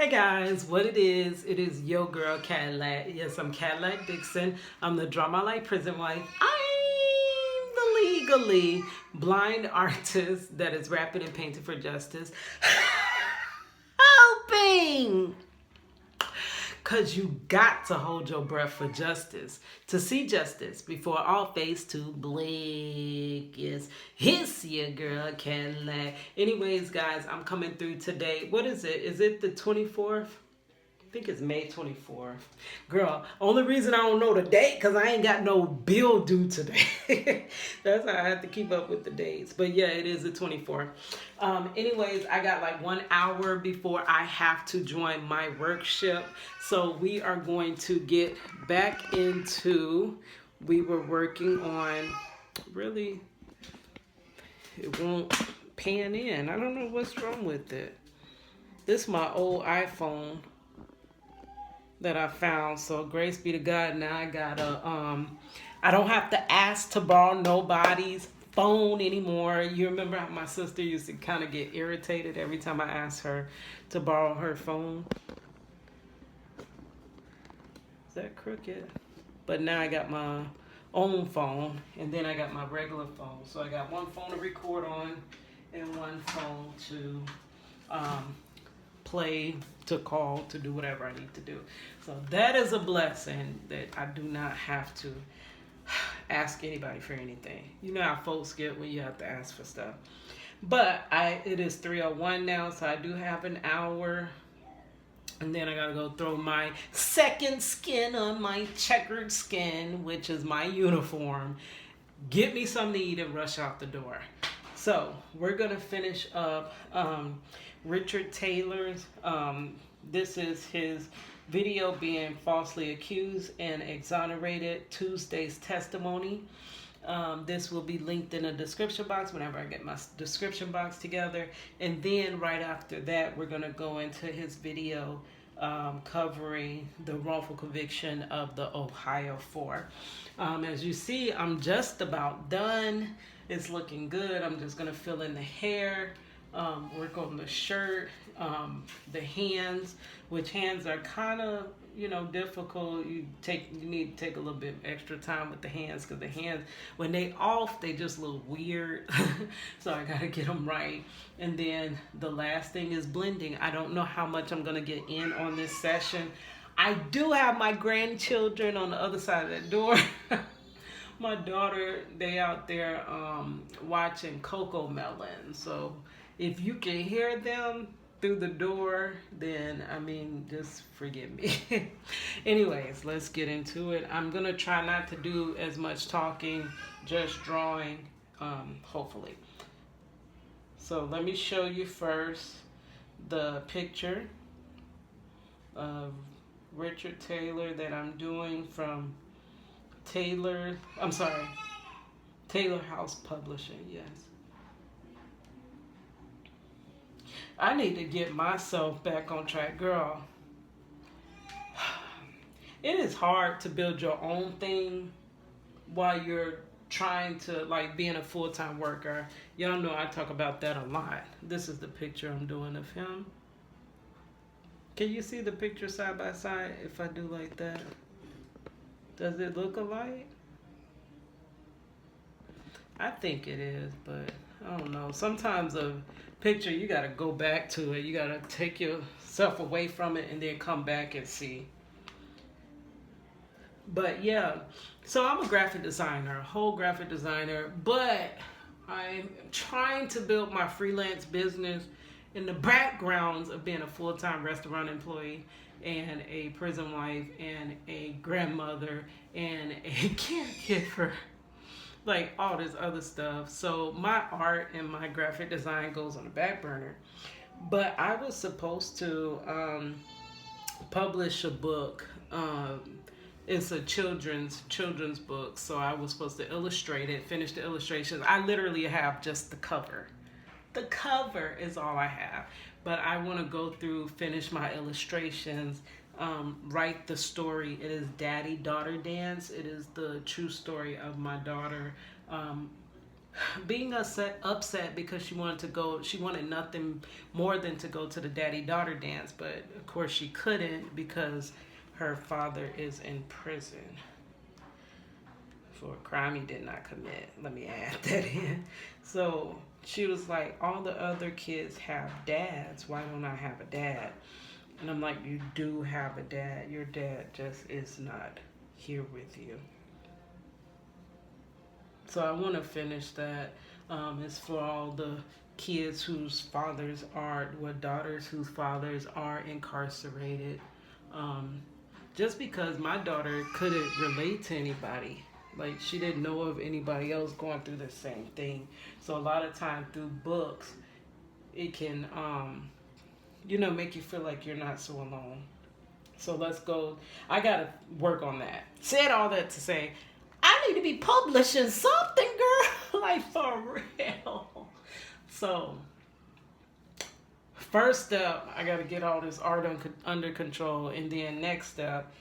Hey guys, what it is your girl Cadillac. Yes, I'm Cadillac Dixon. I'm the Drama Life Prison Wife. I'm the legally blind artist that is rapping and painting for justice. Helping! Because you got to hold your breath for justice. To see justice before all face to blink. Yes, it's your girl Cadillac. Anyways, guys, I'm coming through today. What is it? Is it the 24th? I think it's May 24th. Girl, only reason I don't know the date because I ain't got no bill due today. That's how I have to keep up with the dates. But yeah, it is the 24th. Anyways, I got like 1 hour before I have to join my workshop. So we are going to get back into, we were working on, really, it won't pan in. I don't know what's wrong with it. This is my old iPhone that I found. So grace be to God. Now I gotta I don't have to ask to borrow nobody's phone anymore. You remember how my sister used to kind of get irritated every time I asked her to borrow her phone? Is that crooked? But now I got my own phone, and then I got my regular phone. So I got one phone to record on and one phone to play, to call, to do whatever I need to do. So that is a blessing that I do not have to ask anybody for anything. You know how folks get when you have to ask for stuff. But it is 3:01 now, so I do have an hour. And then I gotta go throw my second skin on my checkered skin, which is my uniform. Get me something to eat and rush out the door. So we're gonna finish up Richard Taylor's. This is his video being falsely accused and exonerated, Tuesday's testimony. This will be linked in the description box whenever I get my description box together. And then right after that, we're going to go into his video covering the wrongful conviction of the Ohio 4. As you see, I'm just about done. It's looking good. I'm just going to fill in the hair, work on the shirt, the hands, which hands are kind of, difficult. You need to take a little bit extra time with the hands, because the hands, when they off, they just look weird. So I gotta get them right. And then the last thing is blending. I don't know how much I'm gonna get in on this session. I do have my grandchildren on the other side of that door. My daughter, they out there watching Coco Melon. So if you can hear them through the door, then just forgive me. Anyways, let's get into it. I'm gonna try not to do as much talking, just drawing, hopefully. So let me show you first the picture of Richard Taylor that I'm doing from Taylor House Publishing, yes. I need to get myself back on track, girl. It is hard to build your own thing while you're trying to, being a full-time worker. Y'all know I talk about that a lot. This is the picture I'm doing of him. Can you see the picture side by side if I do like that? Does it look alike? I think it is, but I don't know. Sometimes a picture, you got to go back to it. You got to take yourself away from it and then come back and see. But yeah, so I'm a graphic designer, a whole graphic designer, but I'm trying to build my freelance business in the backgrounds of being a full-time restaurant employee and a prison wife and a grandmother and a caregiver. All this other stuff. So my art and my graphic design goes on the back burner. But I was supposed to publish a book. It's a children's book. So I was supposed to illustrate it, finish the illustrations. I literally have just the cover. The cover is all I have. But I want to go through, finish my illustrations, write the story. It is Daddy-Daughter Dance. It is the true story of my daughter being upset because she wanted nothing more than to go to the daddy-daughter dance, but of course she couldn't because her father is in prison for a crime he did not commit. Let me add that in. So she was like, all the other kids have dads. Why don't I have a dad? And I'm like, you do have a dad. Your dad just is not here with you. So I want to finish that. It's for all the kids whose fathers are, well, daughters whose fathers are incarcerated. Um, just because my daughter couldn't relate to anybody. Like, she didn't know of anybody else going through the same thing. So a lot of time through books, it can, make you feel like you're not so alone. So let's go. I got to work on that. Said all that to say, I need to be publishing something, girl. Like, for real. So, first step, I got to get all this art under control. And then next step,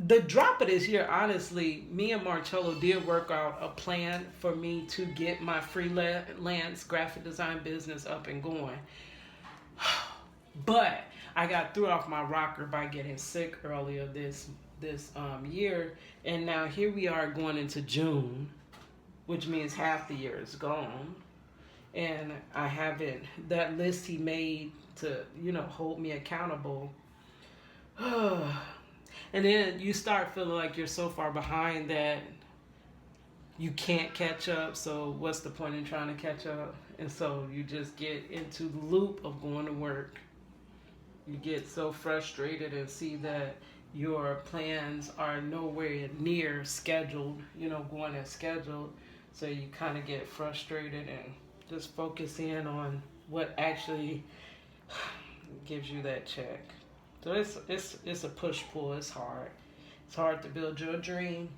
the drop of this year, honestly, me and Marchello did work out a plan for me to get my freelance graphic design business up and going. But I got threw off my rocker by getting sick earlier this year, and now here we are going into June, which means half the year is gone, and I haven't, that list he made to hold me accountable. And then you start feeling like you're so far behind that you can't catch up, so what's the point in trying to catch up? And so you just get into the loop of going to work. You get so frustrated and see that your plans are nowhere near scheduled, going as scheduled. So you kind of get frustrated and just focus in on what actually gives you that check. So it's a push-pull. It's hard. It's hard to build your dream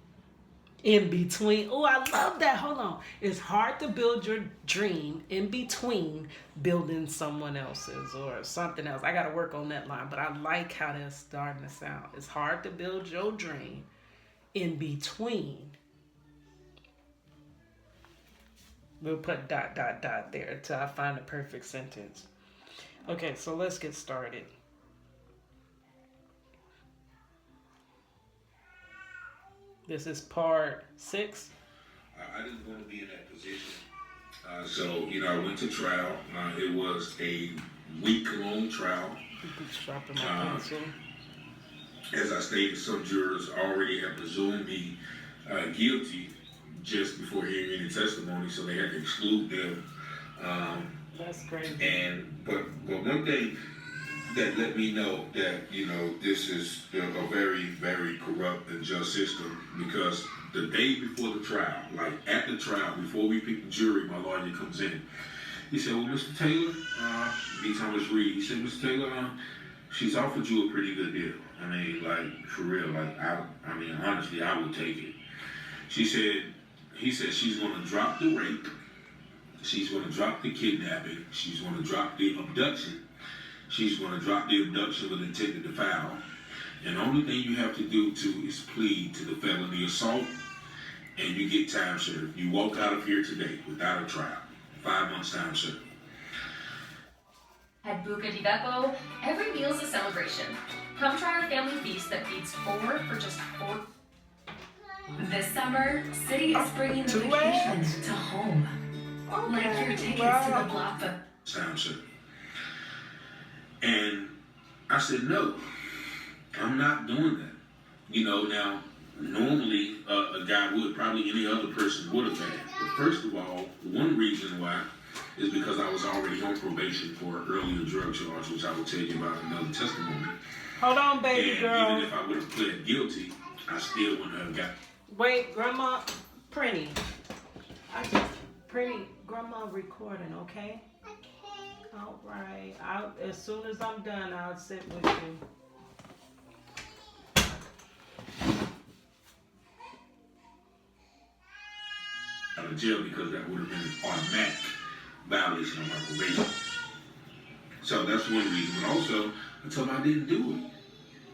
in between. Oh, I love that. Hold on. It's hard to build your dream in between building someone else's or something else. I got to work on that line, but I like how that's starting to sound. It's hard to build your dream in between. We'll put ... there until I find the perfect sentence. Okay, so let's get started. This is part 6. I didn't want to be in that position. So, I went to trial. It was a week-long trial. Sharpen my pencil. As I stated, some jurors already had presumed me guilty just before hearing any testimony, so they had to exclude them. That's crazy. But one thing that let me know that, this is a very, very corrupt and just system, because the day before the trial, like at the trial, before we pick the jury, my lawyer comes in. He said, well, Mr. Taylor, B. Thomas Reed, he said, Mr. Taylor, she's offered you a pretty good deal. I mean, like, for real, like, honestly, I would take it. He said she's going to drop the rape, she's going to drop the kidnapping, she's going to drop the abduction, she's going to drop the abduction with intent to defile. And the only thing you have to do is plead to the felony assault, and you get time served. You walk out of here today without a trial. 5 months time served. At Buca di Beppo, every meal's a celebration. Come try our family feast that feeds 4 for just 4. This summer, City is bringing the vacation to home. Okay. Like your tickets to the blockbuster. Time served. And I said, no, I'm not doing that. Now, normally a guy would, probably any other person would have had. But first of all, one reason why is because I was already on probation for an earlier drug charge, which I will tell you about in another testimony. Hold on, baby girl. Even if I would have pled guilty, I still wouldn't have got. Wait, Grandma, Prinny. Prinny, Grandma recording, okay? Okay. All right. As soon as I'm done, I'll sit with you. Out of jail, because that would have been an automatic violation of my probation. So that's one reason. But also, I told him I didn't do it.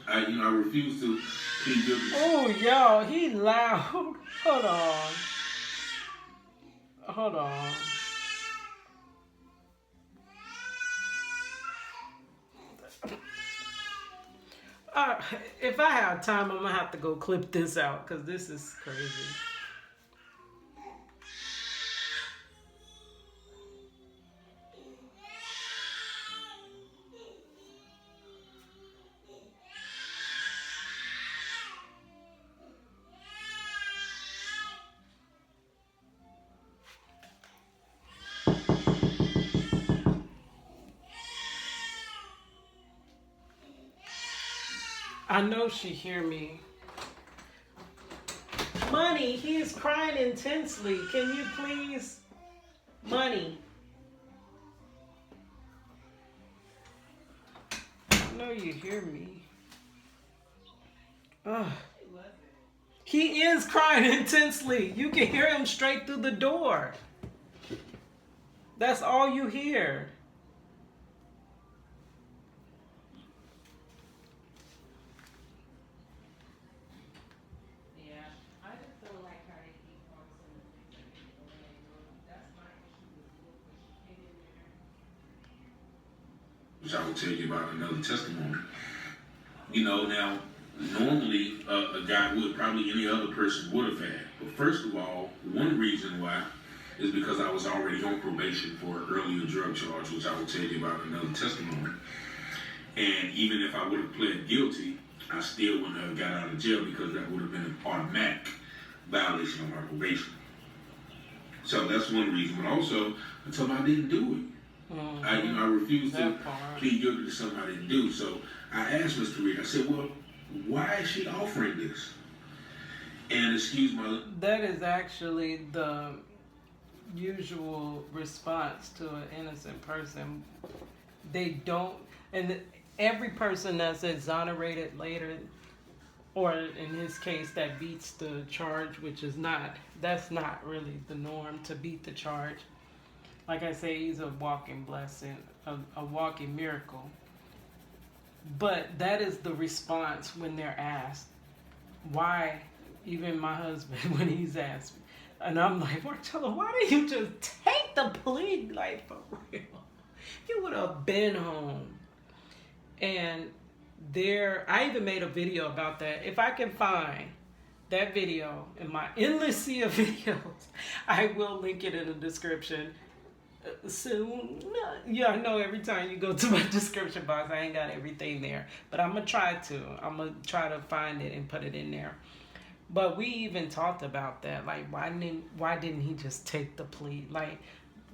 I refused to plead guilty. Oh, yo, he loud. Hold on. Hold on. Uh, if I have time, I'm gonna have to go clip this out because this is crazy. I know she hear me. Money, he is crying intensely. Can you please? Money. I know you hear me. Ugh. He is crying intensely. You can hear him straight through the door. That's all you hear. Which I will tell you about another testimony. You know, now, normally a guy would, probably any other person would have had. But first of all, one reason why is because I was already on probation for an earlier drug charge, which I will tell you about another testimony. And even if I would have pled guilty, I still wouldn't have got out of jail because that would have been an automatic violation of my probation. So that's one reason. But also, I told him I didn't do it. I refused to plead guilty to something I didn't do. So I asked Mr. Reed, I said, well, why is she offering this? And excuse my... That is actually the usual response to an innocent person. They don't, and every person that's exonerated later, or in his case that beats the charge, which is not, that's not really the norm to beat the charge. Like I say, he's a walking blessing, a walking miracle. But that is the response when they're asked. Why, even my husband, when he's asked, and I'm like, Marchello, why didn't you just take the plea? Like, for real. You would have been home. And I even made a video about that. If I can find that video in my endless sea of videos, I will link it in the description soon. Yeah, I know every time you go to my description box, I ain't got everything there. But I'm going to try to find it and put it in there. But we even talked about that. Like, why didn't he just take the plea? Like,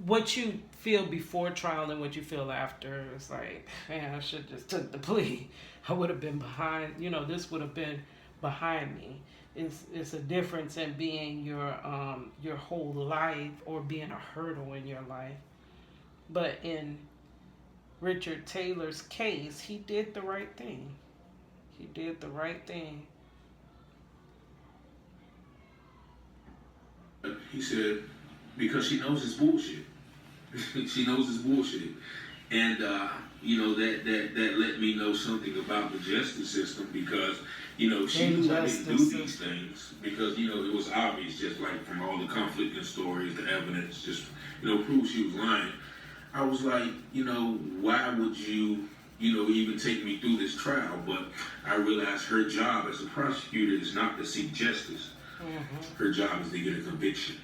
what you feel before trial and what you feel after. It's like, man, I should have just took the plea. I would have been behind, this would have been behind me. It's a difference in being your whole life or being a hurdle in your life. But in Richard Taylor's case, he did the right thing. He did the right thing. He said, because she knows it's bullshit. She knows it's bullshit. And, that let me know something about the justice system because, she knew I didn't do these things because, it was obvious just like from all the conflicting stories, the evidence just, proved she was lying. I was like, why would you, even take me through this trial? But I realized her job as a prosecutor is not to seek justice. Mm-hmm. Her job is to get a conviction.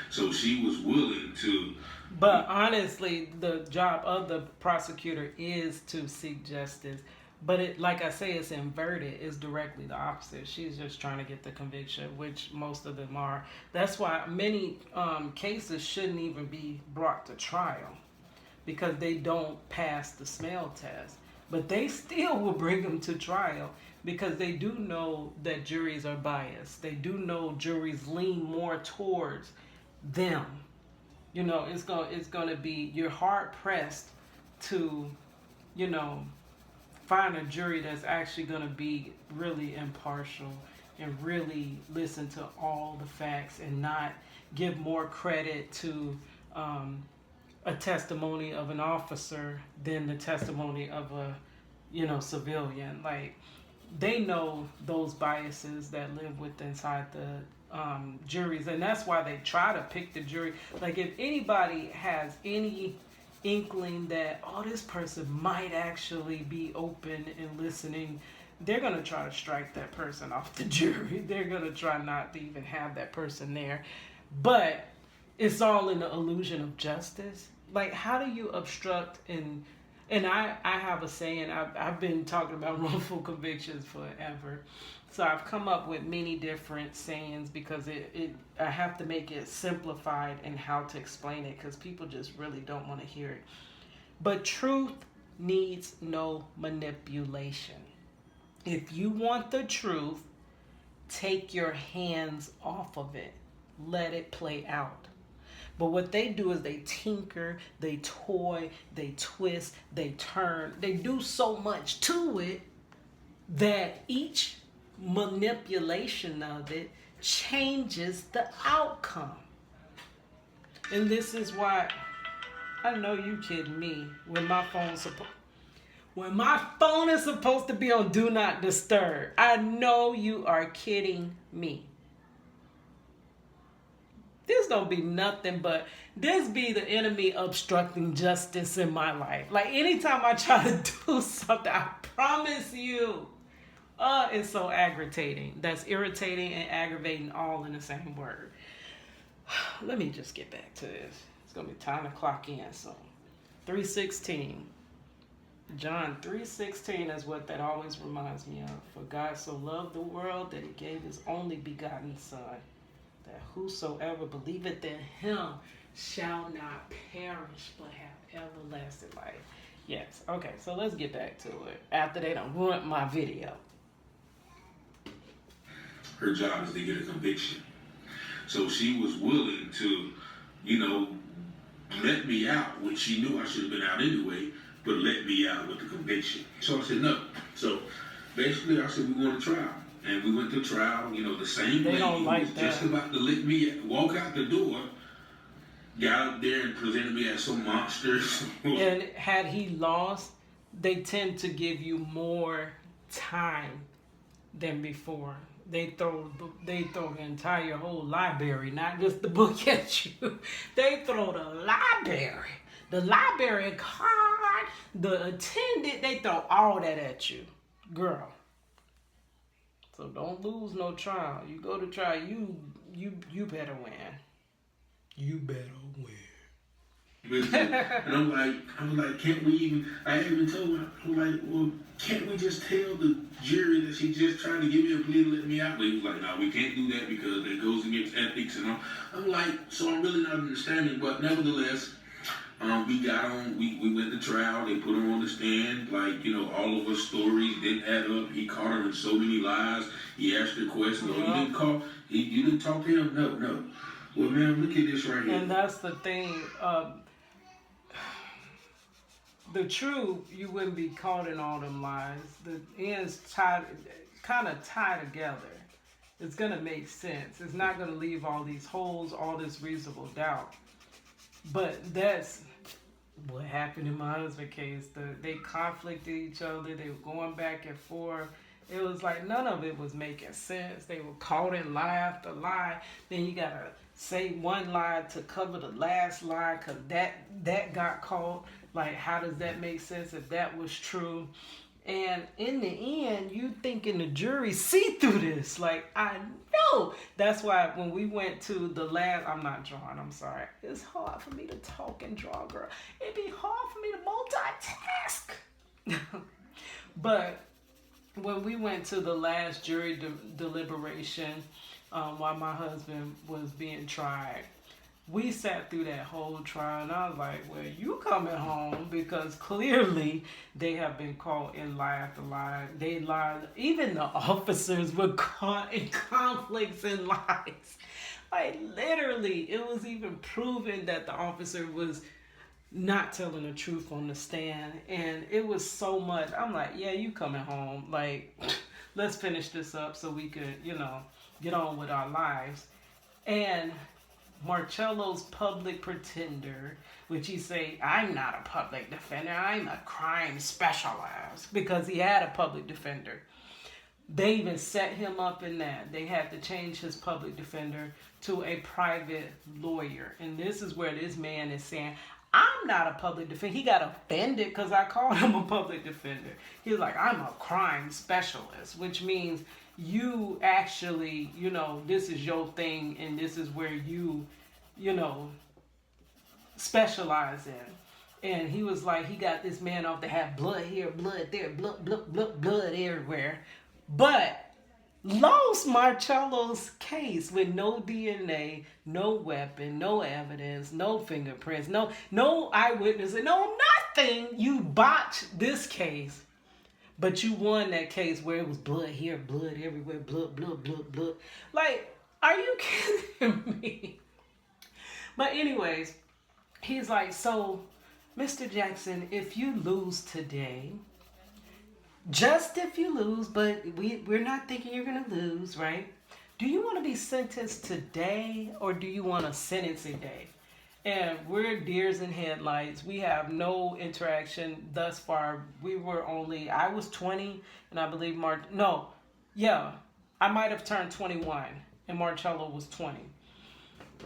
So she was willing to... But honestly, the job of the prosecutor is to seek justice. But it, like I say, it's inverted. It's directly the opposite. She's just trying to get the conviction, which most of them are. That's why many cases shouldn't even be brought to trial because they don't pass the smell test. But they still will bring them to trial because they do know that juries are biased. They do know juries lean more towards them. It's going to be, you're hard pressed to, find a jury that's actually going to be really impartial and really listen to all the facts and not give more credit to a testimony of an officer than the testimony of a, civilian. Like, they know those biases that live with inside the juries, and that's why they try to pick the jury. Like if anybody has any inkling that this person might actually be open and listening, they're gonna try to strike that person off the jury. They're gonna try not to even have that person there. But it's all in the illusion of justice. Like, how do you obstruct and I have a saying, I've been talking about wrongful convictions forever. So I've come up with many different sayings because I have to make it simplified in how to explain it because people just really don't want to hear it. But truth needs no manipulation. If you want the truth, take your hands off of it. Let it play out. But what they do is they tinker, they toy, they twist, they turn. They do so much to it that each manipulation of it changes the outcome. And this is why, I know you kidding me, when my phone is supposed to be on Do Not Disturb. I know you are kidding me. This don't be nothing but, this be the enemy obstructing justice in my life. Like anytime I try to do something, I promise you, it's so aggravating. That's irritating and aggravating all in the same word. Let me just get back to this. It's going to be time to clock in. So 3:16. John 3:16 is what that always reminds me of. For God so loved the world that he gave his only begotten Son, that whosoever believeth in him shall not perish but have everlasting life. Yes, okay, so let's get back to it. After they done ruined my video. Her job is to get a conviction. So she was willing to, let me out, which she knew I should have been out anyway, but let me out with the conviction. So I said no. So basically I said we're going to trial. And we went to trial, the same they lady don't like who was that. just about to let me walk out the door, got up there and presented me as some monster. And had he lost, they tend to give you more time than before. They throw the entire whole library, not just the book at you. They throw the library card, the attendant. They throw all that at you, girl. So don't lose no trial. You go to trial, you better win. You better win. And I'm like, can't we even? I even told her, I'm like, well, can't we just tell the jury that she just tried to give me a plea to let me out? But he was like, no, we can't do that because it goes against ethics and all. I'm like, so I'm really not understanding. But nevertheless, we got on. We went to trial. They put her on the stand. Like, all of her stories didn't add up. He caught her in so many lies. He asked her questions. Yeah. You didn't talk to him. No. Well, man, look at this right here. And that's the thing. The truth, you wouldn't be caught in all them lies. The ends kind of tie together. It's going to make sense. It's not going to leave all these holes, all this reasonable doubt. But that's what happened in my husband's case. They conflicted each other. They were going back and forth. It was like none of it was making sense. They were caught in lie after lie. Then you got to say one lie to cover the last lie because that got caught. Like, how does that make sense if that was true? And in the end, you thinking the jury see through this. Like, I know. That's why when we went to the last, I'm not drawing, I'm sorry. It's hard for me to talk and draw, girl. It'd be hard for me to multitask. But when we went to the last jury deliberation, while my husband was being tried, we sat through that whole trial, and I was like, well, you coming home, because clearly they have been caught in lie after lie. They lied. Even the officers were caught in conflicts and lies. Like, literally, it was even proven that the officer was not telling the truth on the stand, and it was so much. I'm like, yeah, you coming home. Like, let's finish this up so we could, get on with our lives. And Marchello's public pretender, which he say, I'm not a public defender, I'm a crime specialist, because he had a public defender. They even set him up in that. They had to change his public defender to a private lawyer. And this is where this man is saying, I'm not a public defender. He got offended because I called him a public defender. He was like, I'm a crime specialist, which means you actually, this is your thing and this is where you specialize in. And he was like, he got this man off to have blood here, blood there, blood everywhere. But lost Marchello's case with no DNA, no weapon, no evidence, no fingerprints, no eyewitness, no nothing. You botched this case, but you won that case where it was blood here, blood everywhere, blood. Like, are you kidding me? But anyways, he's like, so, Mr. Jackson, if you lose today, just if you lose, but we're not thinking you're going to lose, right? Do you want to be sentenced today or do you want a sentencing day? And we're deers in headlights. We have no interaction thus far. I was 20 and I believe I might have turned 21 and Marchello was 20.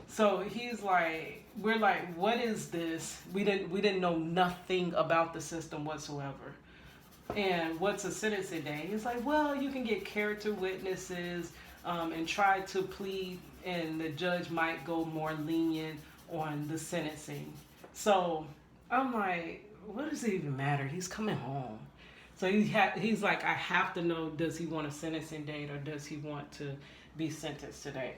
So he's like, we're like, what is this? We didn't know nothing about the system whatsoever. And what's a sentencing day? He's like, well, you can get character witnesses and try to plead, and the judge might go more lenient on the sentencing. So I'm like, what does it even matter? He's coming home. So he's like, I have to know, does he want a sentencing date or does he want to be sentenced today?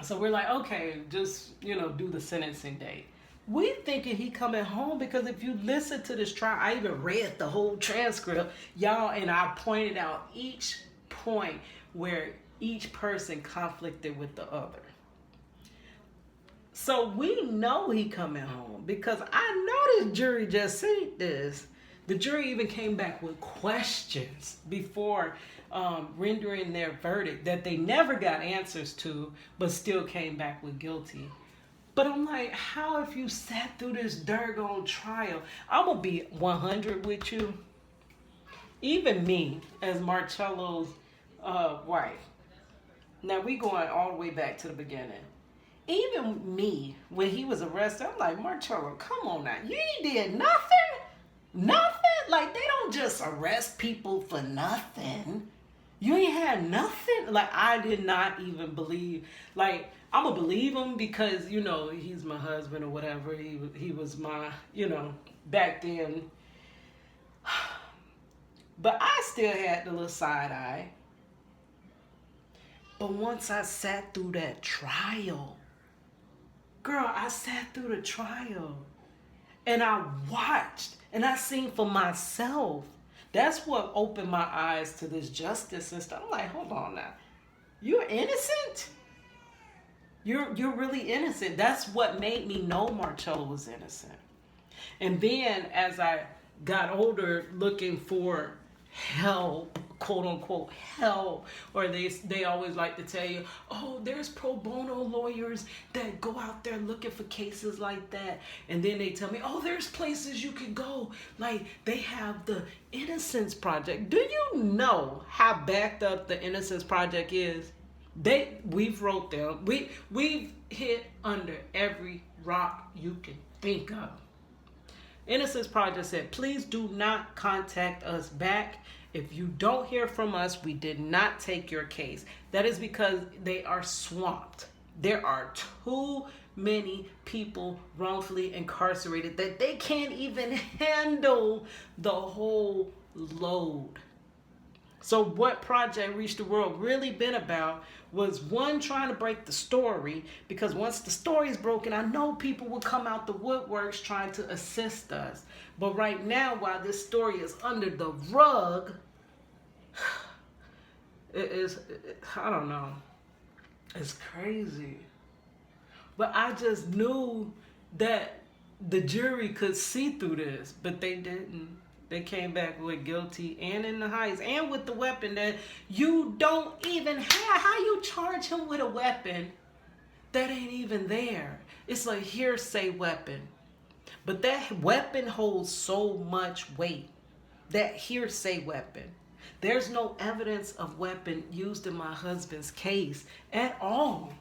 So we're like, okay, just, do the sentencing date. We thinking he coming home because if you listen to this trial, I even read the whole transcript, y'all, and I pointed out each point where each person conflicted with the other. So we know he coming home because I know this jury just seen this. The jury even came back with questions before rendering their verdict that they never got answers to, but still came back with guilty. But I'm like, how if you sat through this doggone trial? I'm going to be 100 with you. Even me, as Marcello's wife. Now, we going all the way back to the beginning. Even me, when he was arrested, I'm like, Marchello, come on now. You ain't did nothing? Nothing? Like, they don't just arrest people for nothing. You ain't had nothing? Like, I did not even believe. Like, I'm going to believe him because, he's my husband or whatever. He was my, back then. But I still had the little side eye. But once I sat through that trial, girl, I sat through the trial. And I watched and I seen for myself. That's what opened my eyes to this justice system. I'm like, hold on now. You're innocent? You're really innocent. That's what made me know Marchello was innocent. And then as I got older looking for help, quote unquote help, or they always like to tell you, oh, there's pro bono lawyers that go out there looking for cases like that. And then they tell me, oh, there's places you can go. Like they have the Innocence Project. Do you know how backed up the Innocence Project is? We've wrote them. We've hit under every rock you can think of. Innocence Project said, please do not contact us back. If you don't hear from us, we did not take your case. That is because they are swamped. There are too many people wrongfully incarcerated that they can't even handle the whole load. So what Project Reach the World really been about was one, trying to break the story, because once the story is broken, I know people will come out the woodworks trying to assist us. But right now, while this story is under the rug, I don't know. It's crazy. But I just knew that the jury could see through this, but they didn't. They came back with guilty and in the heights and with the weapon that you don't even have. How you charge him with a weapon that ain't even there? It's a hearsay weapon. But that weapon holds so much weight. That hearsay weapon. There's no evidence of weapon used in my husband's case at all.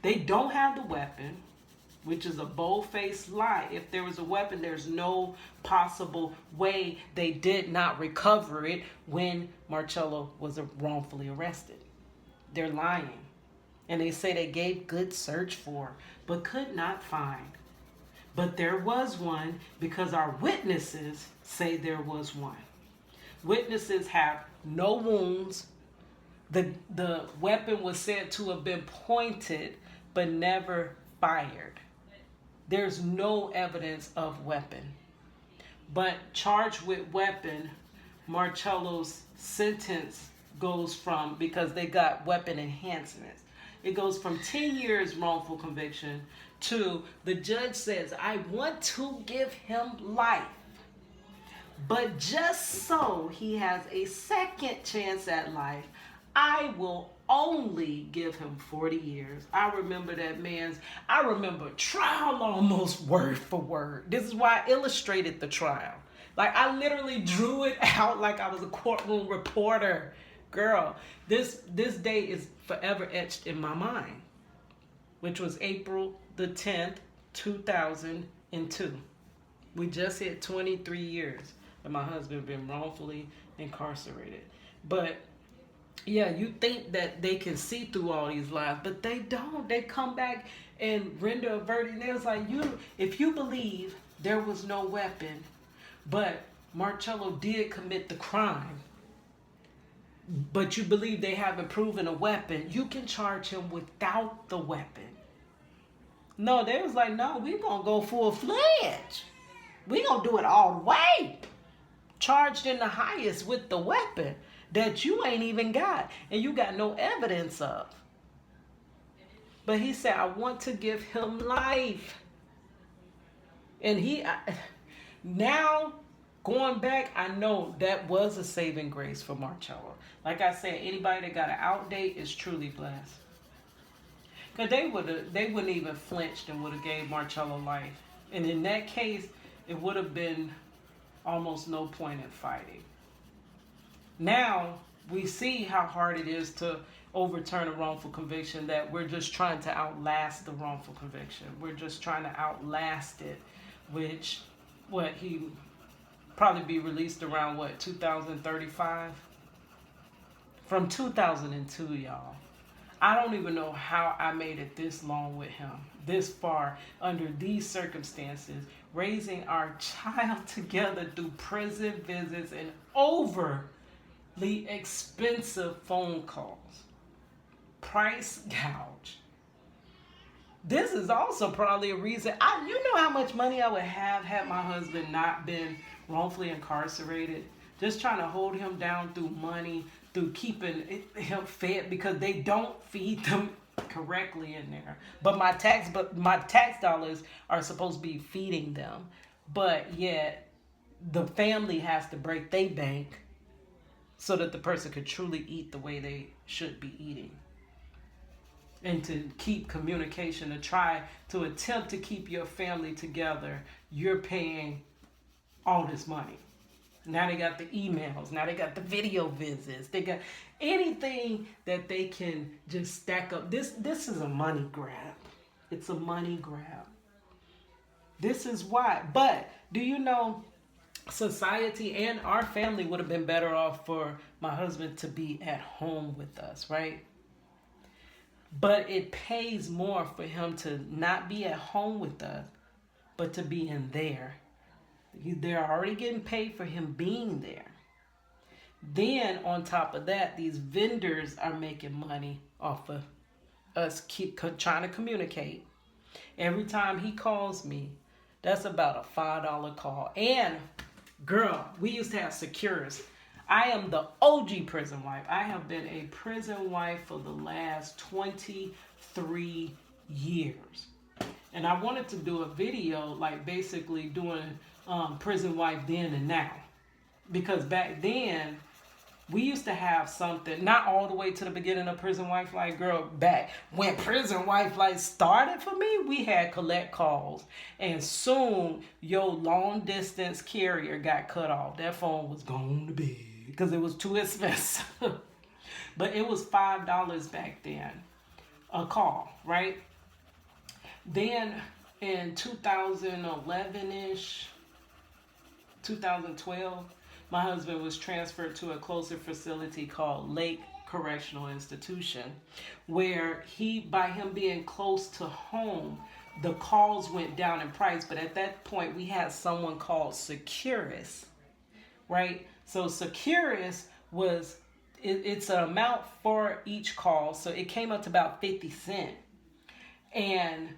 They don't have the weapon, which is a bold-faced lie. If there was a weapon, there's no possible way they did not recover it when Marchello was wrongfully arrested. They're lying. And they say they gave good search for, but could not find. But there was one because our witnesses say there was one. Witnesses have no wounds. The weapon was said to have been pointed but never fired. There's no evidence of weapon. But charged with weapon, Marcello's sentence goes from, because they got weapon enhancements, it goes from 10 years wrongful conviction to, the judge says, I want to give him life. But just so he has a second chance at life, I will only give him 40 years. I remember trial almost word for word. This is why I illustrated the trial. Like, I literally drew it out like I was a courtroom reporter. Girl, this day is forever etched in my mind, which was April the 10th, 2002. We just hit 23 years that my husband been wrongfully incarcerated. But yeah, you think that they can see through all these lies, but they don't. They come back and render a verdict. And it's like, if you believe there was no weapon, but Marchello did commit the crime, but you believe they haven't proven a weapon, you can charge him without the weapon. No, they was like, no, we gonna go full-fledged. We gonna do it all the way. Charged in the highest with the weapon that you ain't even got and you got no evidence of. But he said, I want to give him life. And now going back, I know that was a saving grace for Marchello. Like I said, anybody that got an outdate is truly blessed. Because they wouldn't even flinched and would have gave Marchello life. And in that case, it would have been almost no point in fighting. Now we see how hard it is to overturn a wrongful conviction, that we're just trying to outlast the wrongful conviction. We're just trying to outlast it, which he probably be released around 2035? From 2002, y'all. I don't even know how I made it this long with him, this far, under these circumstances, raising our child together through prison visits and overly expensive phone calls. Price gouge. This is also probably a reason, you know how much money I would have had my husband not been wrongfully incarcerated? Just trying to hold him down through money, through keeping him fed, because they don't feed them correctly in there. But my tax dollars are supposed to be feeding them. But yet the family has to break their bank so that the person could truly eat the way they should be eating. And to keep communication, to attempt to keep your family together, you're paying all this money. Now they got the emails. Now they got the video visits. They got anything that they can just stack up. This is a money grab. It's a money grab. This is why. But do you know, society and our family would have been better off for my husband to be at home with us, right? But it pays more for him to not be at home with us, but to be in there. They're already getting paid for him being there. Then on top of that, these vendors are making money off of us trying to communicate. Every time he calls me, that's about a $5 call. And girl, we used to have securers. I am the OG prison wife. I have been a prison wife for the last 23 years. And I wanted to do a video like basically doing prison wife then and now. Because back then, we used to have something, not all the way to the beginning of Prison Wife Life, girl, back when Prison Wife Life started for me, we had collect calls. And soon, your long distance carrier got cut off. That phone was gone to bed. because it was too expensive. But it was $5 back then, a call, right? Then in 2011-ish, 2012, my husband was transferred to a closer facility called Lake Correctional Institution, where by him being close to home, the calls went down in price. But at that point, we had someone called Securus, right? So Securus was, it's an amount for each call. So it came up to about 50 cents. And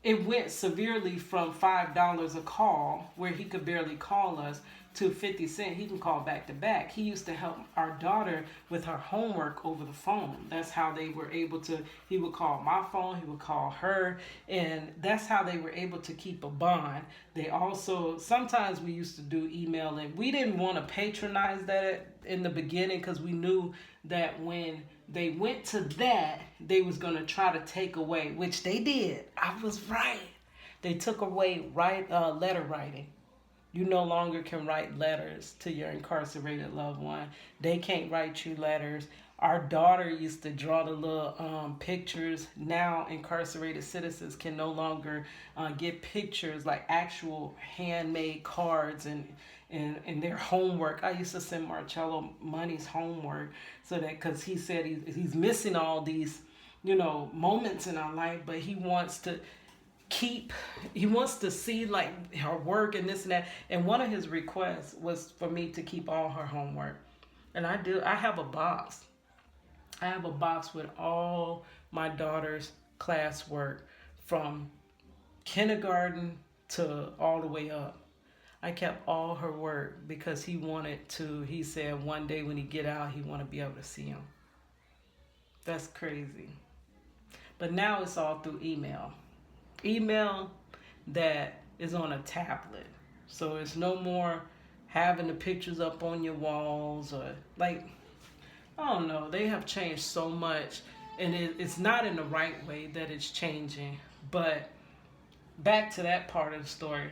it went severely from $5 a call, where he could barely call us, to 50 cents. He can call back to back. He used to help our daughter with her homework over the phone. That's how they were able to, he would call my phone, he would call her, and that's how they were able to keep a bond. They also, sometimes we used to do email, and we didn't want to patronize that in the beginning, because we knew that when they went to that, they was going to try to take away, which they did. I was right. They took away letter writing. You no longer can write letters to your incarcerated loved one. They can't write you letters. Our daughter used to draw the little pictures. Now incarcerated citizens can no longer get pictures, like actual handmade cards and their homework. I used to send Marchello Money's homework, so that, because he said he's missing all these, moments in our life, but he wants to see like her work and this and that. And one of his requests was for me to keep all her homework. And I do. I have a box. I have a box with all my daughter's classwork from kindergarten to all the way up. I kept all her work because he said one day when he get out, he want to be able to see him. That's crazy. But now it's all through email. Email that is on a tablet. So it's no more having the pictures up on your walls, or like, I don't know. They have changed so much, and it's not in the right way that it's changing. But back to that part of the story.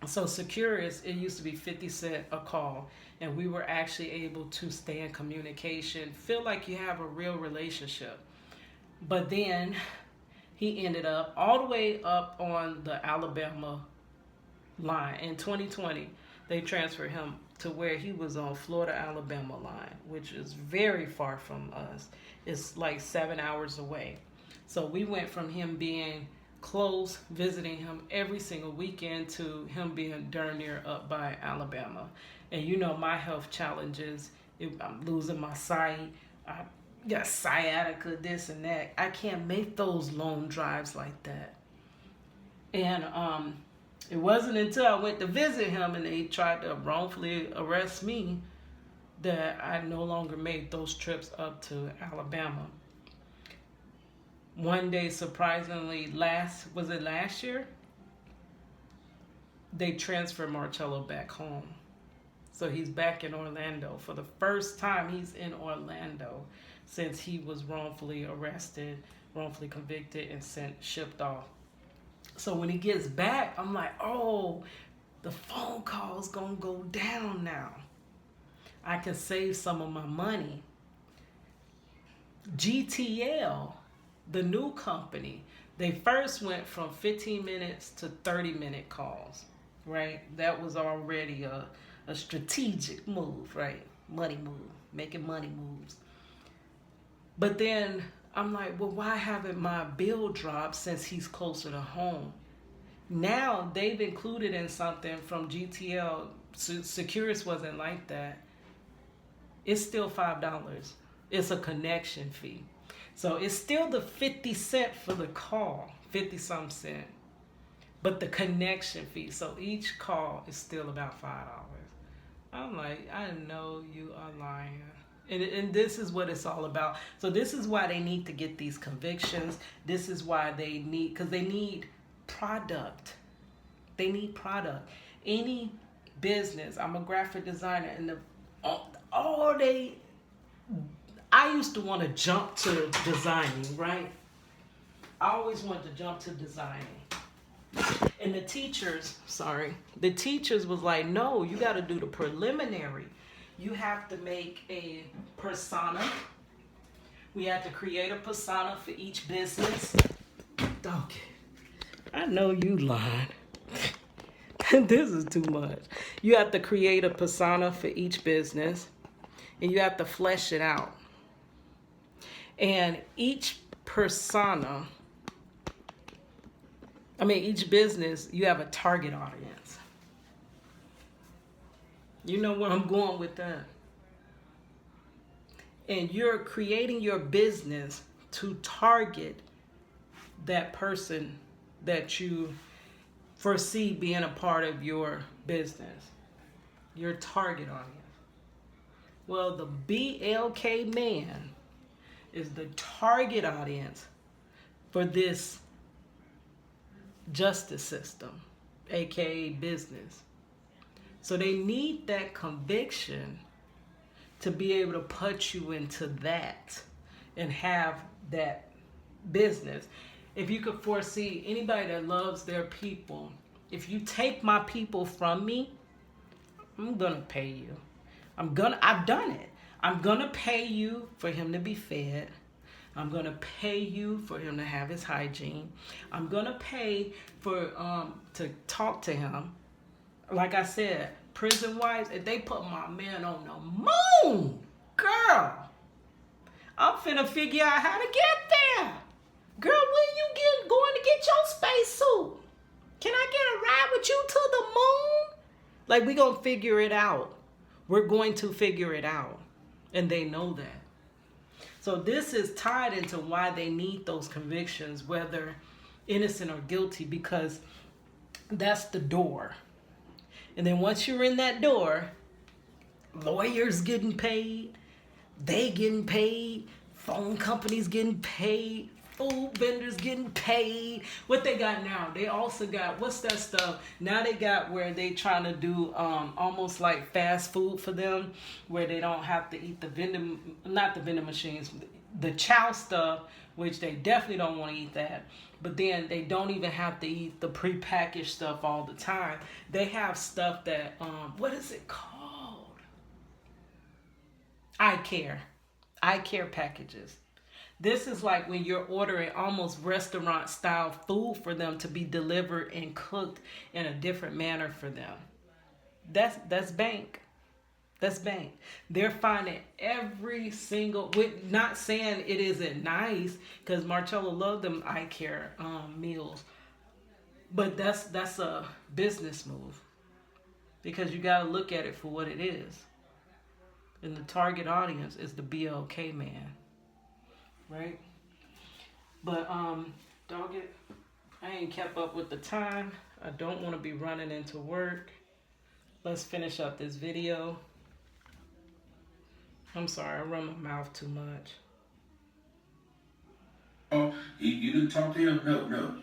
So Securus, it used to be 50 cents a call, and we were actually able to stay in communication, feel like you have a real relationship. But then he ended up all the way up on the Alabama line. In 2020, they transferred him to where he was on Florida-Alabama line, which is very far from us. It's like 7 hours away. So we went from him being close, visiting him every single weekend, to him being darn near up by Alabama. And my health challenges, I'm losing my sight, I got sciatica, this and that. I can't make those long drives like that. And it wasn't until I went to visit him and they tried to wrongfully arrest me that I no longer made those trips up to Alabama. One day, surprisingly, last year? They transferred Marchello back home. So he's back in Orlando. For the first time, he's in Orlando since he was wrongfully arrested, wrongfully convicted, and shipped off. So when he gets back, I'm like, oh, the phone call's gonna go down now. I can save some of my money. GTL, the new company, they first went from 15 minutes to 30-minute calls, right? That was already a strategic move, right? Money move, making money moves. But then I'm like, well, why haven't my bill dropped since he's closer to home? Now they've included in something from GTL, Securus wasn't like that. It's still $5. It's a connection fee. So it's still the 50 cent for the call, 50 some cent. But the connection fee, so each call is still about $5. I'm like, I know you are lying. And this is what it's all about. So this is why they need to get these convictions. This is why they need, because they need product. They need product. Any business, I'm a graphic designer, and I used to want to jump to designing, right? I always wanted to jump to designing. And the teachers was like, no, you got to do the preliminary. you have to make a persona. We have to create a persona for each business. Okay. I know you lying. This is too much. You have to create a persona for each business, and you have to flesh it out. And each persona, each business, you have a target audience. You know where I'm going with that. And you're creating your business to target that person that you foresee being a part of your business, your target audience. Well, the BLK man is the target audience for this justice system, aka business. So they need that conviction to be able to put you into that and have that business. If you could foresee anybody that loves their people, if you take my people from me, I'm gonna pay you. I've done it. I'm gonna pay you for him to be fed. I'm gonna pay you for him to have his hygiene. I'm gonna pay for to talk to him. Like I said, prison wives, if they put my man on the moon, girl, I'm finna figure out how to get there. Girl, when you going to get your spacesuit? Can I get a ride with you to the moon? Like, we gonna figure it out. We're going to figure it out. And they know that. So this is tied into why they need those convictions, whether innocent or guilty, because that's the door. And then once you're in that door, lawyers getting paid, they getting paid, phone companies getting paid, food vendors getting paid. What they got now? They also got, what's that stuff? Now they got where they trying to do almost like fast food for them, where they don't have to eat not the vending machines, the chow stuff, which they definitely don't want to eat that. But then they don't even have to eat the prepackaged stuff all the time. They have stuff that, what is it called? I care packages. This is like when you're ordering almost restaurant style food for them to be delivered and cooked in a different manner for them. That's bank. That's bank. They're finding every single, not saying it isn't nice, because Marchello loved them eye care meals. But that's a business move, because you got to look at it for what it is. And the target audience is the BLK man. Right? But dog it, I ain't kept up with the time. I don't want to be running into work. Let's finish up this video. I'm sorry, I run my mouth too much. Oh, you didn't talk to him? No.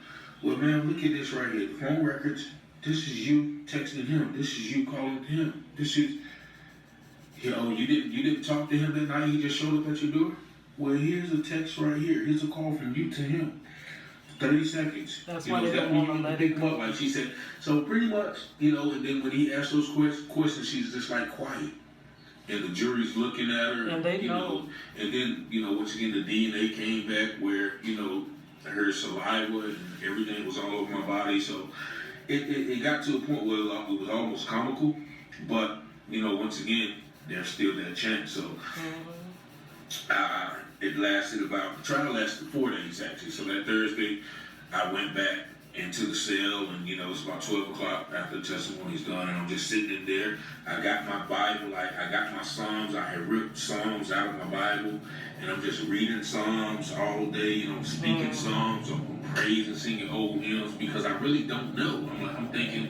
Well, man, look at this right here. The phone records. This is you texting him. This is you calling him. This is. You didn't talk to him that night. He just showed up at your door. Well, here's a text right here. Here's a call from you to him. 30 seconds. That's why they don't want to let it go. Like she said. So pretty much, and then when he asked those questions, she's just like quiet. And the jury's looking at her. And they know. And then, once again, the DNA came back where, her saliva and everything was all over my body. So it got to a point where it was almost comical. But, once again, there's still that chance. So the trial lasted 4 days, actually. So that Thursday, I went back into the cell, and it's about 12 o'clock after the testimony's done, and I'm just sitting in there. I got my Bible, I got my Psalms. I had ripped Psalms out of my Bible, and I'm just reading Psalms all day, speaking Psalms, I'm praising, singing old hymns, because I really don't know. I'm thinking,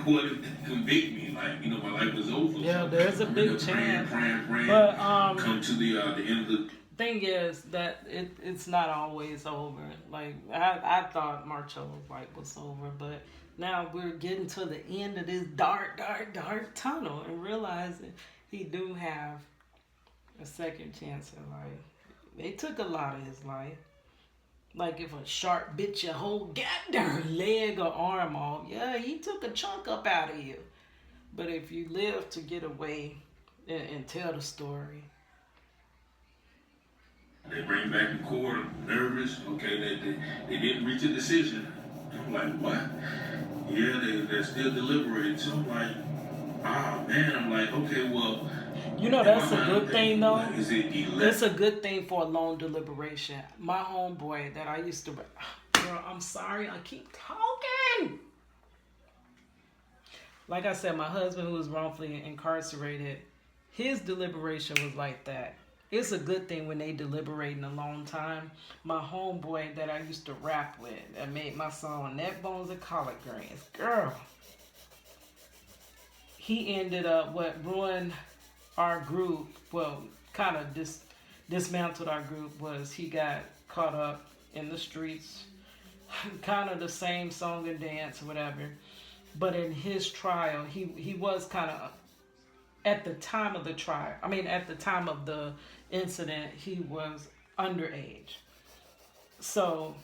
what if they convict me? My life was over. Yeah, so there's a big chance. Praying, but come to the end of the thing is that it's not always over. Like I thought Marchello's life was over, but now we're getting to the end of this dark tunnel and realizing he do have a second chance in life. They took a lot of his life. Like if a shark bit your whole goddamn leg or arm off, yeah, he took a chunk up out of you. But if you live to get away and tell the story. They bring back the court, nervous. Okay, they didn't reach a decision. I'm like, what? Yeah, they're still deliberating. So I'm like, man. I'm like, okay, well. You know, that's a good thing, though. Is it 11? It's a good thing for a long deliberation. My homeboy that I used to... Girl, I'm sorry, I keep talking. Like I said, my husband who was wrongfully incarcerated, his deliberation was like that. It's a good thing when they deliberating a long time. My homeboy that I used to rap with, that made my song Neck Bones and Collard Greens. Girl. He ended up, what ruined our group, well, kind of dismantled our group, was he got caught up in the streets. Kind of the same song and dance or whatever. But in his trial, he was kind of, at the time of the trial, at the time of the incident, he was underage. So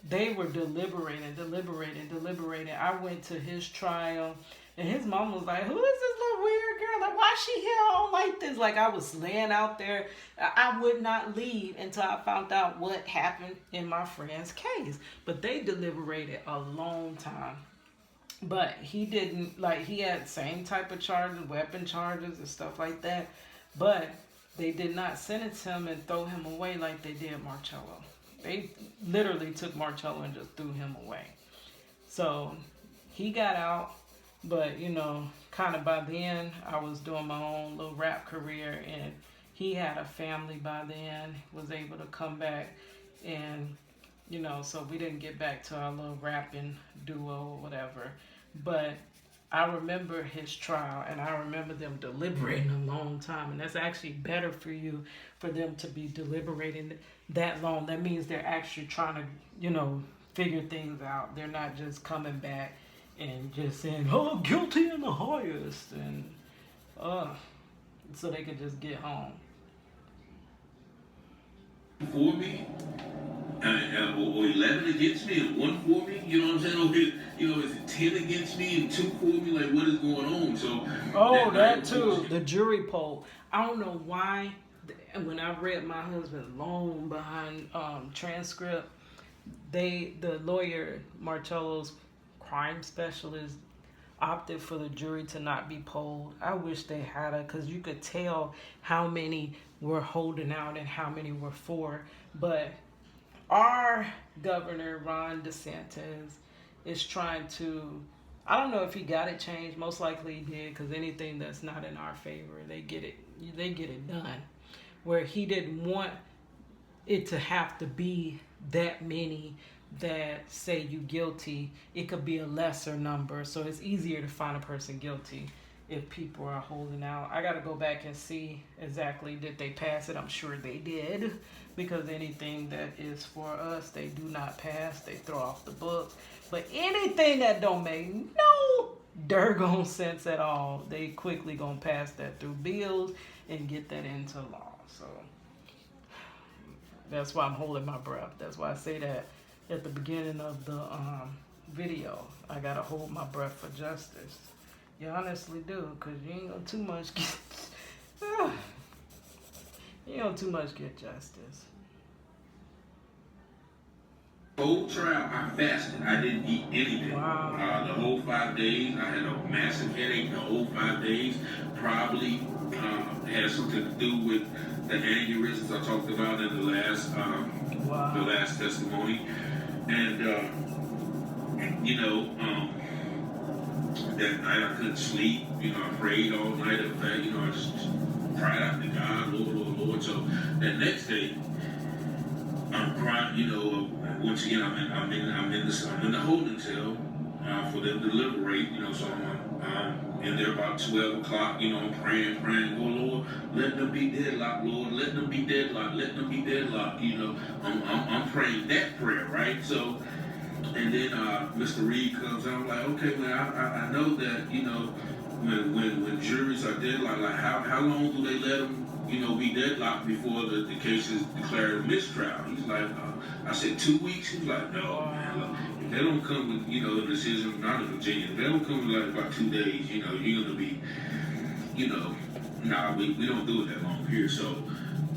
they were deliberating. I went to his trial, and his mom was like, who is this little weird girl? Like, why she here all like this? Like, I was laying out there. I would not leave until I found out what happened in my friend's case. But they deliberated a long time. But he didn't, like, he had same type of charges, weapon charges and stuff like that. But they did not sentence him and throw him away like they did Marchello. They literally took Marchello and just threw him away. So he got out, but, you know, kind of by then I was doing my own little rap career, and he had a family by then, was able to come back, and, you know, so we didn't get back to our little rapping duo or whatever. But I remember his trial, and I remember them deliberating a long time. And that's actually better for you, for them to be deliberating that long. That means they're actually trying to, you know, figure things out. They're not just coming back and just saying, oh, guilty in the highest. And so they could just get home. For me, or 11 against me and 1 for me, you know what I'm saying? Okay, you know, is it 10 against me and 2 for me? Like, what is going on? So that too, the jury poll. I don't know why. When I read my husband's long behind transcript, the lawyer, Marchello's crime specialist, opted for the jury to not be polled. I wish they had it, because you could tell how many were holding out and how many were for. But our governor, Ron DeSantis, is trying to, I don't know if he got it changed. Most likely he did, because anything that's not in our favor, they get it done. Where he didn't want it to have to be that many that say you guilty. It could be a lesser number, so it's easier to find a person guilty if people are holding out. I got to go back and see exactly, did they pass it? I'm sure they did, because anything that is for us, they do not pass. They throw off the books. But anything that don't make no dergone sense at all, they quickly gonna pass that through bills and get that into law. So that's why I'm holding my breath. That's why I say that at the beginning of the video. I gotta hold my breath for justice. You honestly do, because you ain't gonna too much get you don't too much get justice. Whole trial, I fasted. I didn't eat anything. Wow. The whole 5 days, I had a massive headache the whole 5 days. Probably had something to do with the aneurysms I talked about in the last testimony. And that night I couldn't sleep. You know, I prayed all night. In fact, I just cried out to God, Lord, Lord, Lord. So that next day, I'm crying. Once again, I'm in the holding cell for them to deliberate. So I'm in there about 12 o'clock. I'm praying. Oh Lord, let them be deadlocked. Lord, let them be deadlocked. Let them be deadlocked. I'm praying that prayer, right? So, and then Mr. Reed comes out. I'm like, okay, man, I know that when juries are deadlocked, like how long do they let them be deadlocked before the case is declared a mistrial? He's like, I said 2 weeks. He's like, no, man, look, They don't come with, a decision, not in Virginia. They don't come with like about 2 days, you're gonna be, nah, we don't do it that long here. So,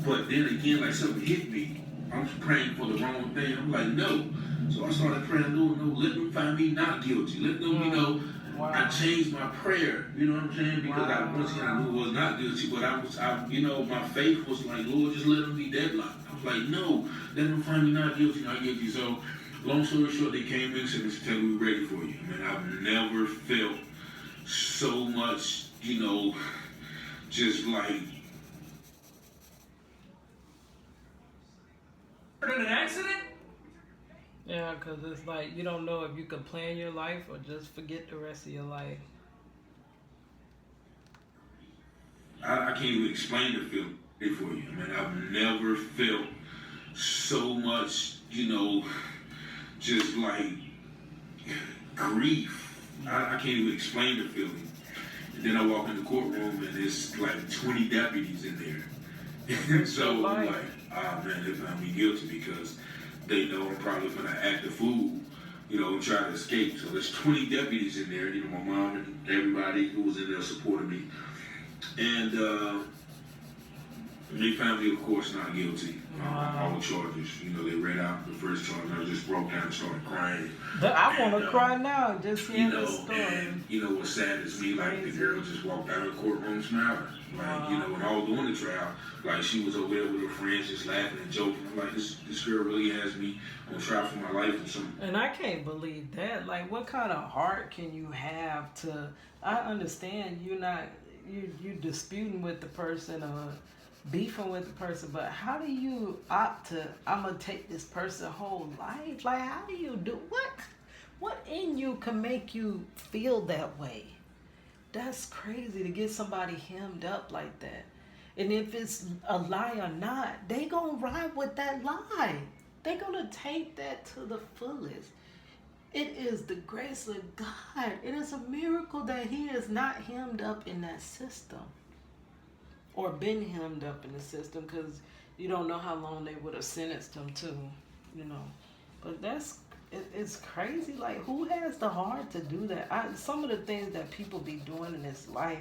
but then again, like something hit me. I'm praying for the wrong thing. I'm like, no. So I started praying, Lord, no, let them find me not guilty. Let them, Wow. I changed my prayer. You know what I'm saying? Because once again, I knew I was not guilty, but my faith was like, Lord, just let them be deadlocked. I was like, no, let them find me not guilty, not guilty. So, long story short, they came in and said, Mr. Taylor, we're ready for you. Man, I've never felt so much, just like. In an accident? Yeah, because it's like you don't know if you can plan your life or just forget the rest of your life. I can't even explain the feeling for you. I mean, I've never felt so much, just like grief. I can't even explain the feeling. And then I walk in the courtroom and there's like 20 deputies in there. So I'm like, man, they found me guilty because they know I'm probably gonna act a fool, and try to escape. So there's 20 deputies in there, my mom and everybody who was in there supporting me. And they found me, of course, not guilty. All the charges. They read out the first charge and I just broke down and started crying. But I want to cry now, just hearing the story. And, what's sad is me, like, the girl just walked out of the courtroom smiling. Like, when I was doing the trial, like, she was over there with her friends just laughing and joking. I'm like, this girl really has me on trial for my life or something. And I can't believe that. Like, what kind of heart can you have to... I understand you're disputing with the person or beefing with the person, but how do you opt to, I'm going to take this person's whole life? Like, how do you do... What in you can make you feel that way? That's crazy to get somebody hemmed up like that. And if it's a lie or not, they gonna ride with that lie. They gonna take that to the fullest. It is the grace of God. It is a miracle that he is not hemmed up in that system. Or been hemmed up in the system, because you don't know how long they would have sentenced him to, But it's crazy. Like, who has the heart to do that? Some of the things that people be doing in this life,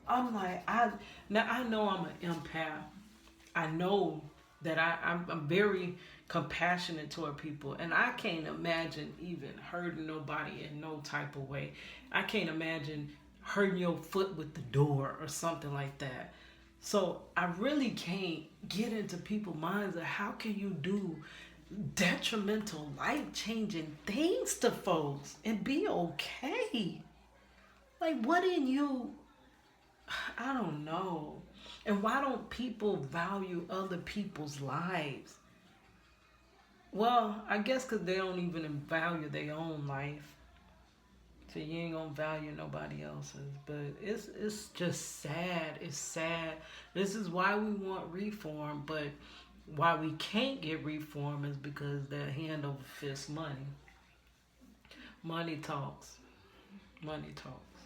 I'm like, I know I'm an empath. I know that I'm very compassionate toward people, and I can't imagine even hurting nobody in no type of way. I can't imagine hurting your foot with the door or something like that. So I really can't get into people's minds of how can you do detrimental, life-changing things to folks and be okay. Like, what in you? I don't know. And why don't people value other people's lives? Well, I guess because they don't even value their own life. So you ain't gonna value nobody else's. But it's just sad. It's sad. This is why we want reform, but why we can't get reform is because that hand over fist money. Money talks. Money talks.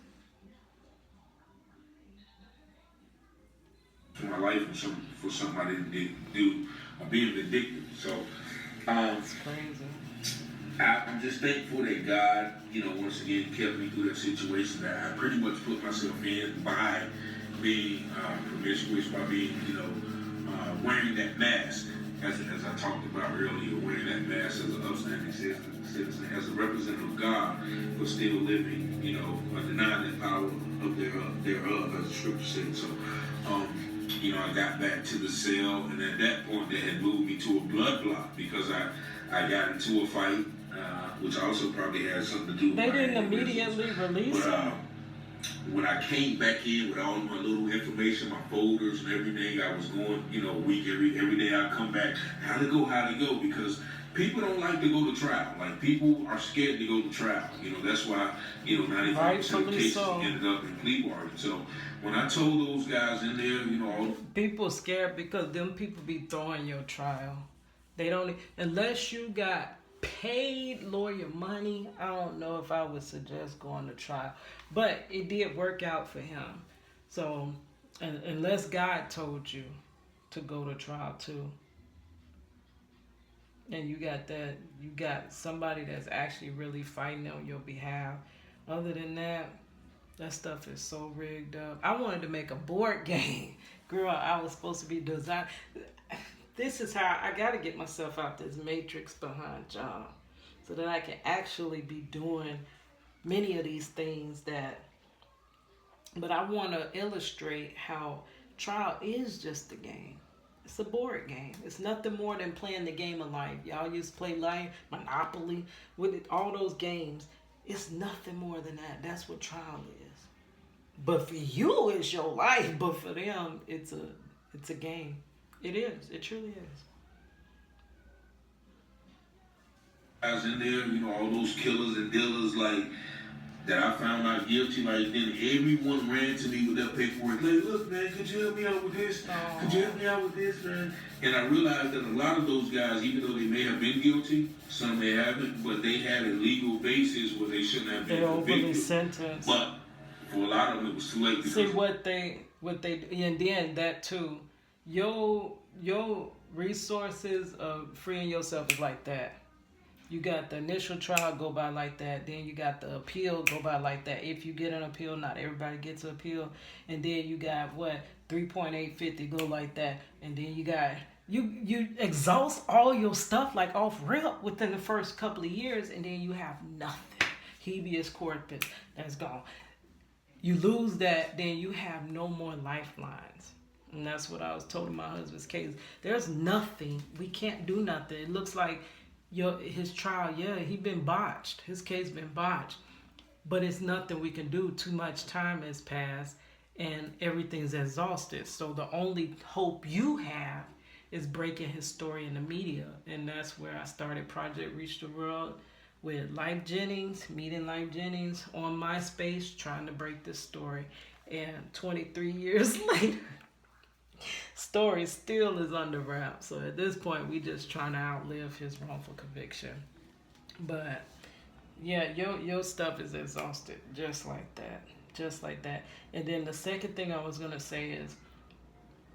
For my life and for something I didn't do, I'm being vindictive. So, It's crazy. I'm just thankful that God, once again kept me through that situation that I pretty much put myself in by being promiscuous, by being, wearing that mask, as I talked about earlier, wearing that mask as an upstanding citizen, as a representative of God, but still living, denying the power of thereof, as the scripture said. So, I got back to the cell, and at that point, they had moved me to a blood block because I got into a fight, which also probably had something to do with They didn't immediately release him? When I came back in with all my little information, my folders and everything, I was going, week every day I come back. How'd it go? Because people don't like to go to trial. Like, people are scared to go to trial. That's why, 95% of cases ended up in plea bargains. So when I told those guys in there, all people scared because them people be throwing your trial. They don't, unless you got paid lawyer money, I don't know if I would suggest going to trial. But it did work out for him. So, unless God told you to go to trial too. and you got somebody that's actually really fighting on your behalf. Other than that, that stuff is so rigged up. I wanted to make a board game. Girl, I was supposed to be design. This is how I got to get myself out this matrix behind John, so that I can actually be doing many of these things that. But I want to illustrate how trial is just a game. It's a board game. It's nothing more than playing the game of life. Y'all used to play life, Monopoly, with it, all those games. It's nothing more than that. That's what trial is. But for you, it's your life. But for them, it's a game. It is. It truly is. Guys in there, all those killers and dealers, like, that I found out guilty, like, then everyone ran to me with their paperwork. Like, look, man, could you help me out with this? Aww. Could you help me out with this, man? And I realized that a lot of those guys, even though they may have been guilty, some may haven't, but they had a legal basis where they shouldn't have been They're convicted. overly sentenced. But for a lot of them, it was too late. See what they, and then that too, your resources of freeing yourself is like that. You got the initial trial go by like that. Then you got the appeal go by like that. If you get an appeal, not everybody gets an appeal. And then you got 3.850 go like that. And then you got you exhaust all your stuff like off rip within the first couple of years, and then you have nothing. Habeas corpus, that's gone. You lose that, then you have no more lifelines. And that's what I was told in my husband's case. There's nothing. We can't do nothing. It looks like his trial, he been botched. His case been botched. But it's nothing we can do. Too much time has passed and everything's exhausted. So the only hope you have is breaking his story in the media. And that's where I started Project Reach the World with Life Jennings, meeting Life Jennings on MySpace, trying to break this story. And 23 years later, story still is under wraps. So at this point, we just trying to outlive his wrongful conviction. But yeah, your stuff is exhausted just like that. And then the second thing I was gonna say is,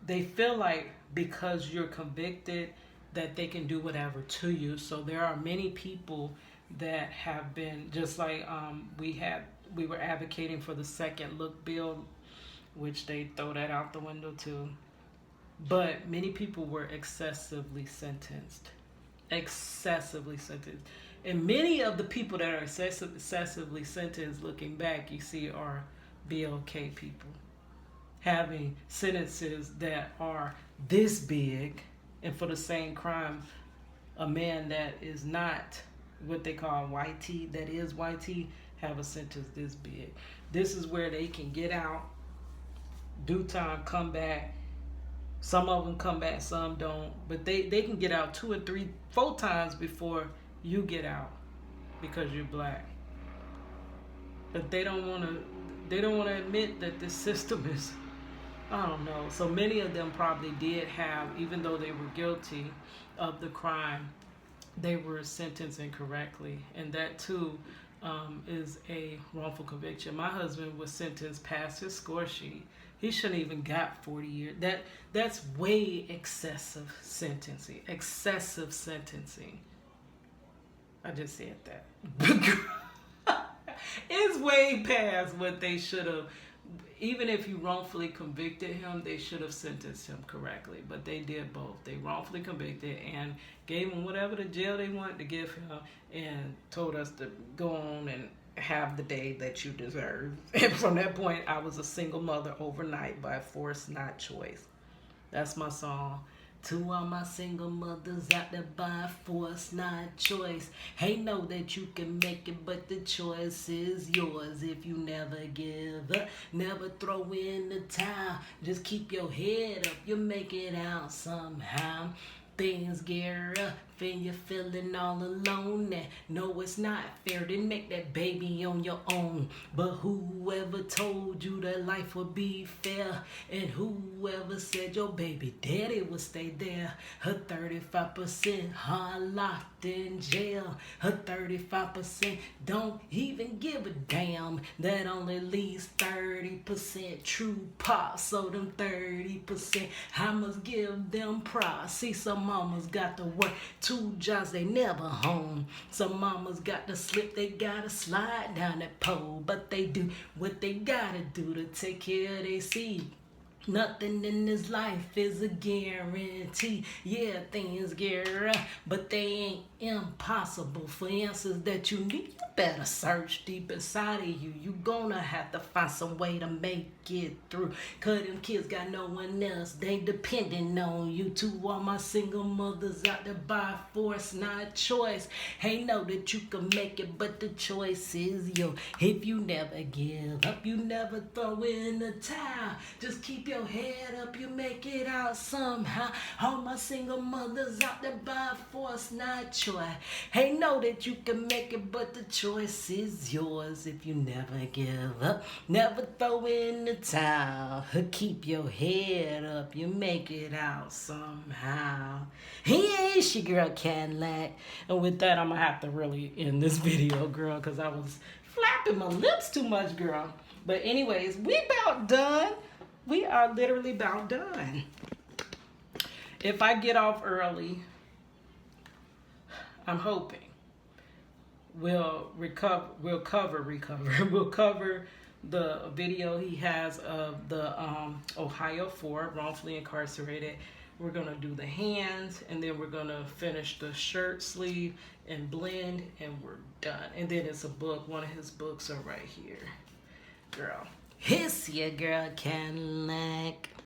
they feel like because you're convicted that they can do whatever to you. So there are many people that have been, just like we were advocating for the second look bill, which they throw that out the window too. But many people were excessively sentenced. And many of the people that are excessively sentenced, looking back, you see, are BLK people. Having sentences that are this big, and for the same crime, a man that is not what they call YT, that is YT, have a sentence this big. This is where they can get out, do time, come back. Some of them come back, some don't. But they can get out 2 or 3, 4 times before you get out because you're black. But they don't want to admit that this system is, I don't know. So many of them probably did have, even though they were guilty of the crime, they were sentenced incorrectly. And that too is a wrongful conviction. My husband was sentenced past his score sheet. He shouldn't even got 40 years. That's way excessive sentencing. I just said that. It's way past what they should have. Even if you wrongfully convicted him, they should have sentenced him correctly. But they did both. They wrongfully convicted and gave him whatever the jail they wanted to give him, and told us to go on and have the day that you deserve. And from that point, I was a single mother overnight by force, not choice. That's my song. To all my single mothers out there by force, not choice. Hey, know that you can make it, but the choice is yours. If you never give up, never throw in the towel, just keep your head up, you'll make it out somehow. Things get rough and you're feeling all alone. And no, it's not fair to make that baby on your own. But whoever told you that life would be fair, and whoever said your baby daddy would stay there? Her 35% hard locked in jail. Her 35% don't even give a damn. That only leaves 30% true pop. So them 30%, I must give them props. See, some mamas got to work 2 jobs, they never home. Some mamas got to slip, they gotta slide down that pole. But they do what they gotta do to take care of their seed. Nothing in this life is a guarantee. Yeah, things get rough, but they ain't impossible. For answers that you need, you better search deep inside of you. You gonna have to find some way to make it through. Cause them kids got no one else, they depending on you. To all my single mothers out there by force, not choice. Hey, know that you can make it, but the choice is yours. If you never give up, you never throw in the towel. Just keep your head up, you make it out somehow. All my single mothers out there by force, not choice. Hey, know that you can make it, but the choice is yours. If you never give up, never throw in the towel. Keep your head up, you make it out somehow. Hey, it's your girl Cadillac. And with that, I'm gonna have to really end this video, girl, because I was flapping my lips too much, girl. But anyways, we about done. We are literally about done. If I get off early, I'm hoping we'll cover the video he has of the Ohio 4 wrongfully incarcerated. We're gonna do the hands, and then we're gonna finish the shirt sleeve and blend, and we're done. And then it's a book. One of his books are right here, girl. It's your girl Cadillac.